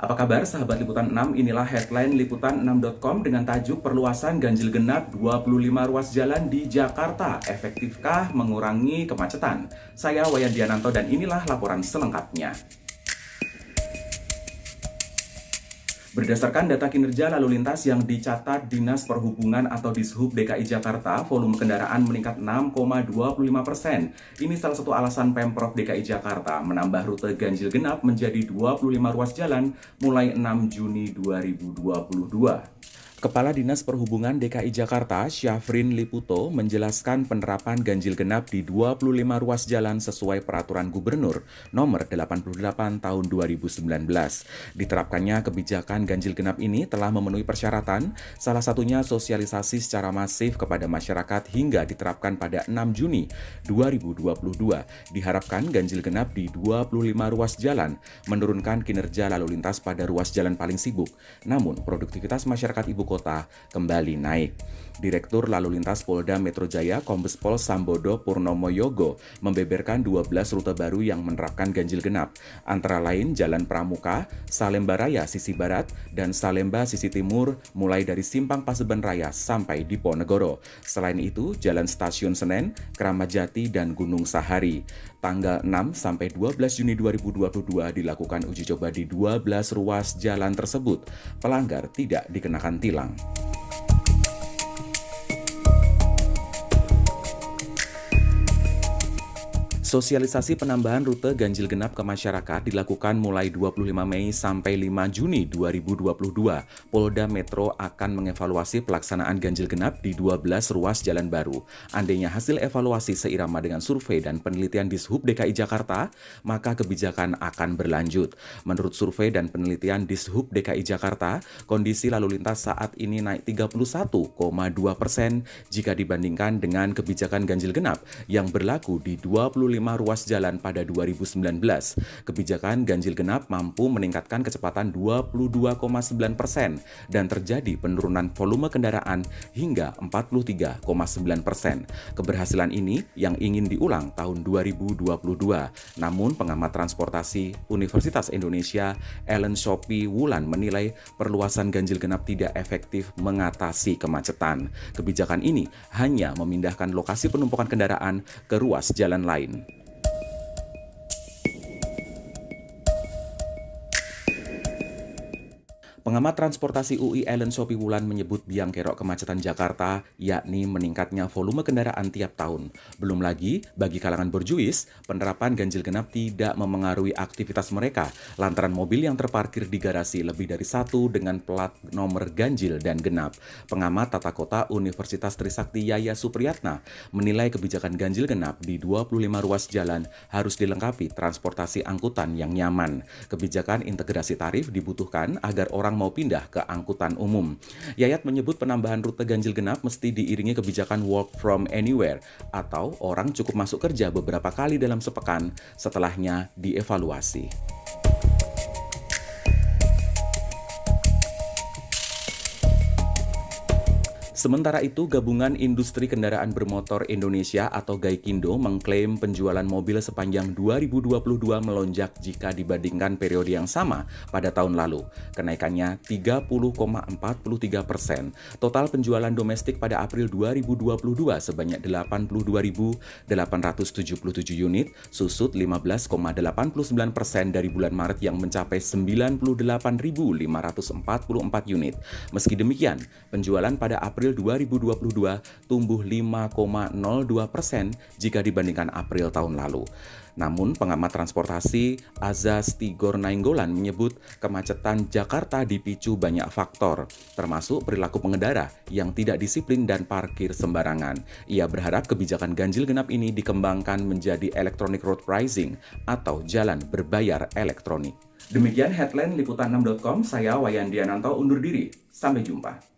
Apa kabar sahabat Liputan 6? Inilah headline liputan6.com dengan tajuk perluasan ganjil genap 25 ruas jalan di Jakarta. Efektifkah mengurangi kemacetan? Saya Wayan Diananto dan inilah laporan selengkapnya. Berdasarkan data kinerja lalu lintas yang dicatat Dinas Perhubungan atau Dishub DKI Jakarta, volume kendaraan meningkat 6,25%. Ini salah satu alasan Pemprov DKI Jakarta menambah rute ganjil genap menjadi 25 ruas jalan mulai 6 Juni 2022. Kepala Dinas Perhubungan DKI Jakarta, Syafrin Liputo, menjelaskan penerapan ganjil genap di 25 ruas jalan sesuai Peraturan Gubernur Nomor 88 Tahun 2019. Diterapkannya kebijakan ganjil genap ini telah memenuhi persyaratan, salah satunya sosialisasi secara masif kepada masyarakat hingga diterapkan pada 6 Juni 2022. Diharapkan ganjil genap di 25 ruas jalan menurunkan kinerja lalu lintas pada ruas jalan paling sibuk. Namun, produktivitas masyarakat ibu kota kembali naik. Direktur Lalu Lintas Polda Metro Jaya Kombes Pol Sambodo Purnomo Yogo membeberkan 12 rute baru yang menerapkan ganjil genap, antara lain Jalan Pramuka, Salemba Raya sisi barat, dan Salemba sisi timur mulai dari Simpang Paseban Raya sampai Diponegoro. Selain itu, Jalan Stasiun Senen, Kramat Jati, dan Gunung Sahari. Tanggal 6 sampai 12 Juni 2022 dilakukan uji coba di 12 ruas jalan tersebut. Pelanggar tidak dikenakan tilang. Sosialisasi penambahan rute ganjil genap ke masyarakat dilakukan mulai 25 Mei sampai 5 Juni 2022. Polda Metro akan mengevaluasi pelaksanaan ganjil genap di 12 ruas jalan baru. Andainya hasil evaluasi seirama dengan survei dan penelitian Dishub DKI Jakarta, maka kebijakan akan berlanjut. Menurut survei dan penelitian Dishub DKI Jakarta, kondisi lalu lintas saat ini naik 31,2% jika dibandingkan dengan kebijakan ganjil genap yang berlaku di 25 ruas jalan pada 2019. Kebijakan ganjil genap mampu meningkatkan kecepatan 22,9% dan terjadi penurunan volume kendaraan hingga 43,9%. Keberhasilan ini yang ingin diulang tahun 2022. Namun pengamat transportasi Universitas Indonesia Ellen Sophie Wulan menilai perluasan ganjil genap tidak efektif mengatasi kemacetan. Kebijakan ini hanya memindahkan lokasi penumpukan kendaraan ke ruas jalan lain. Pengamat transportasi UI Ellen Sophie Wulan menyebut biang kerok kemacetan Jakarta yakni meningkatnya volume kendaraan tiap tahun. Belum lagi, bagi kalangan borjuis, penerapan ganjil genap tidak memengaruhi aktivitas mereka lantaran mobil yang terparkir di garasi lebih dari satu dengan plat nomor ganjil dan genap. Pengamat tata kota Universitas Trisakti Yaya Supriyatna menilai kebijakan ganjil genap di 25 ruas jalan harus dilengkapi transportasi angkutan yang nyaman. Kebijakan integrasi tarif dibutuhkan agar orang mau pindah ke angkutan umum. Yayat menyebut penambahan rute ganjil genap mesti diiringi kebijakan work from anywhere atau orang cukup masuk kerja beberapa kali dalam sepekan, setelahnya dievaluasi. Sementara itu, Gabungan Industri Kendaraan Bermotor Indonesia atau Gaikindo mengklaim penjualan mobil sepanjang 2022 melonjak jika dibandingkan periode yang sama pada tahun lalu. Kenaikannya 30,43%. Total penjualan domestik pada April 2022 sebanyak 82.877 unit, susut 15,89% dari bulan Maret yang mencapai 98.544 unit. Meski demikian, penjualan pada April 2022 tumbuh 5,02% jika dibandingkan April tahun lalu. Namun, pengamat transportasi Azaz Tigor Nainggolan menyebut kemacetan Jakarta dipicu banyak faktor, termasuk perilaku pengendara yang tidak disiplin dan parkir sembarangan. Ia berharap kebijakan ganjil genap ini dikembangkan menjadi electronic road pricing atau jalan berbayar elektronik. Demikian headline liputan6.com, saya Wayan Diananto undur diri. Sampai jumpa.